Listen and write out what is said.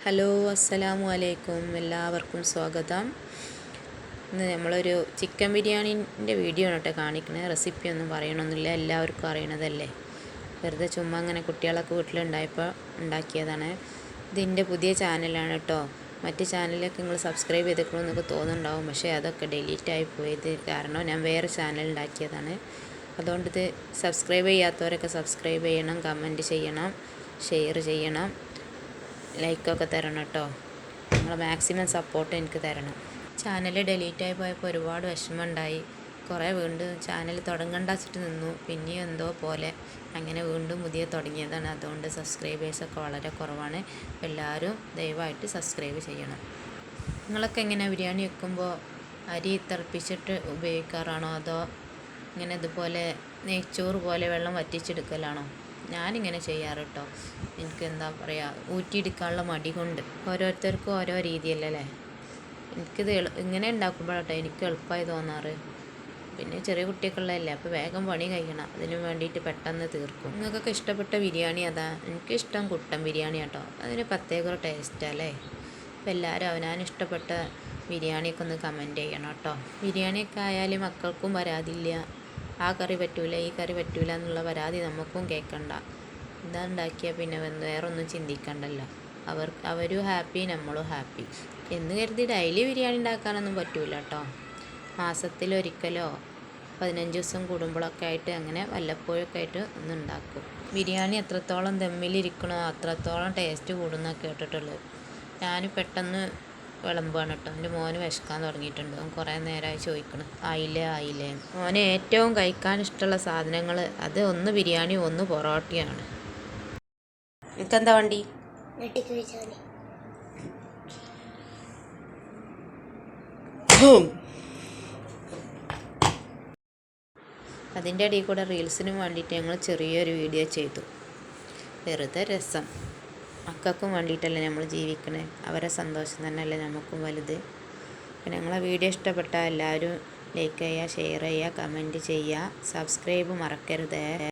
Hello അസ്സലാമു അലൈക്കും, എല്ലാവർക്കും സ്വാഗതം. ഇന്ന് നമ്മളൊരു ചിക്കൻ ബിരിയാണീൻ്റെ വീഡിയോ ആണ് കേട്ടോ കാണിക്കുന്നത്. റെസിപ്പി ഒന്നും പറയണമെന്നില്ല, എല്ലാവർക്കും അറിയണതല്ലേ. വെറുതെ ചുമ്മാ അങ്ങനെ കുട്ടികളൊക്കെ വീട്ടിലുണ്ടായപ്പോൾ ഉണ്ടാക്കിയതാണ്. ഇതിൻ്റെ പുതിയ ചാനലാണ് കേട്ടോ. മറ്റ് ചാനലിലൊക്കെ നിങ്ങൾ സബ്സ്ക്രൈബ് ചെയ്തിട്ടുണ്ടെന്നൊക്കെ തോന്നുന്നുണ്ടാവും, പക്ഷേ അതൊക്കെ ഡിലീറ്റായി പോയത് കാരണം ഞാൻ വേറെ ചാനൽ ഉണ്ടാക്കിയതാണ്. അതുകൊണ്ട് ഇത് സബ്സ്ക്രൈബ് ചെയ്യാത്തവരൊക്കെ സബ്സ്ക്രൈബ് ചെയ്യണം, കമൻറ്റ് ചെയ്യണം, ഷെയർ ചെയ്യണം, ലൈക്കൊക്കെ തരണം കേട്ടോ. നിങ്ങൾ മാക്സിമം സപ്പോർട്ട് എനിക്ക് തരണം. ചാനൽ ഡിലീറ്റായി പോയപ്പോൾ ഒരുപാട് വിഷമമുണ്ടായി. കുറേ വീണ്ടും ചാനൽ തുടങ്ങണ്ട വെച്ചിട്ട് നിന്നു, പിന്നെയും എന്തോ പോലെ അങ്ങനെ വീണ്ടും പുതിയ തുടങ്ങിയതാണ്. അതുകൊണ്ട് സബ്സ്ക്രൈബേഴ്സൊക്കെ വളരെ കുറവാണ്. എല്ലാവരും ദയവായിട്ട് സബ്സ്ക്രൈബ് ചെയ്യണം. നിങ്ങളൊക്കെ എങ്ങനെ ബിരിയാണി വെക്കുമ്പോൾ അരി തിളപ്പിച്ചിട്ട് ഉപയോഗിക്കാറാണോ, അതോ ഇങ്ങനെ ഇതുപോലെ നെയ്ച്ചോറ് പോലെ വെള്ളം വറ്റിച്ചെടുക്കലാണോ? ഞാനിങ്ങനെ ചെയ്യാറ് കേട്ടോ. എനിക്ക് എന്താ പറയുക, ഊറ്റിയെടുക്കാനുള്ള മടി കൊണ്ട്. ഓരോരുത്തർക്കും ഓരോ രീതിയല്ലേ. എനിക്കിത് ഇങ്ങനെ ഉണ്ടാക്കുമ്പോഴാട്ടോ എനിക്ക് എളുപ്പമായി തോന്നാറ്. പിന്നെ ചെറിയ കുട്ടിയൊക്കെയുള്ളതല്ലേ, അപ്പോൾ വേഗം പണി കഴിക്കണം, അതിന് വേണ്ടിയിട്ട് പെട്ടെന്ന് തീർക്കും. നിങ്ങൾക്കൊക്കെ ഇഷ്ടപ്പെട്ട ബിരിയാണി അതാ. എനിക്കിഷ്ടം കുട്ടൻ ബിരിയാണി കേട്ടോ. അതിന് പ്രത്യേക ഒരു ടേസ്റ്റല്ലേ. അപ്പോൾ എല്ലാവരും അവനവന് ഇഷ്ടപ്പെട്ട ബിരിയാണിയൊക്കെ ഒന്ന് കമൻറ്റ് ചെയ്യണം കേട്ടോ. ബിരിയാണിയൊക്കെ ആയാലും മക്കൾക്കും പരാതിയില്ല, ആ കറി പറ്റൂല ഈ കറി പറ്റൂല എന്നുള്ള പരാതി നമുക്കും കേൾക്കണ്ട. ഇതാ ഉണ്ടാക്കിയാൽ പിന്നെ വേറൊന്നും ചിന്തിക്കണ്ടല്ലോ. അവരും ഹാപ്പി, നമ്മളും ഹാപ്പി എന്ന് കരുതി ഡെയിലി ബിരിയാണി ഉണ്ടാക്കാനൊന്നും പറ്റൂല കേട്ടോ. മാസത്തിലൊരിക്കലോ 15 ദിവസം കൂടുമ്പോഴൊക്കെ ആയിട്ട് അങ്ങനെ വല്ലപ്പോഴൊക്കെ ആയിട്ട് ഒന്ന് ഉണ്ടാക്കും. ബിരിയാണി എത്രത്തോളം ദമ്മിലിരിക്കണോ അത്രത്തോളം ടേസ്റ്റ് കൂടുന്നൊക്കെ കേട്ടിട്ടുള്ളത്. ഞാൻ പെട്ടെന്ന് വിളമ്പാണ് കേട്ടോ. എൻ്റെ മോന് വിശക്കാൻ തുടങ്ങിയിട്ടുണ്ട്. അവൻ കുറേ നേരമായി ചോദിക്കണം ആയില്ലേ. മോന് ഏറ്റവും കഴിക്കാൻ ഇഷ്ടമുള്ള സാധനങ്ങൾ അത് ഒന്ന് ബിരിയാണി, ഒന്ന് പൊറോട്ടയാണ്. എനിക്കെന്താ വണ്ടി? അതിൻ്റെ ഇടയിൽ കൂടെ റീൽസിനും വേണ്ടിയിട്ട് ഞങ്ങൾ ചെറിയൊരു വീഡിയോ ചെയ്തു. വെറുതെ രസം. മക്കൾക്കും വേണ്ടിയിട്ടല്ലേ നമ്മൾ ജീവിക്കണേ. അവരെ സന്തോഷം തന്നെയല്ലേ നമുക്കും വലുത്. അപ്പം ഞങ്ങളെ വീഡിയോ ഇഷ്ടപ്പെട്ടാൽ എല്ലാവരും ലൈക്ക് ചെയ്യുക, ഷെയർ ചെയ്യുക, കമൻറ്റ് ചെയ്യുക, സബ്സ്ക്രൈബ് മറക്കരുത്.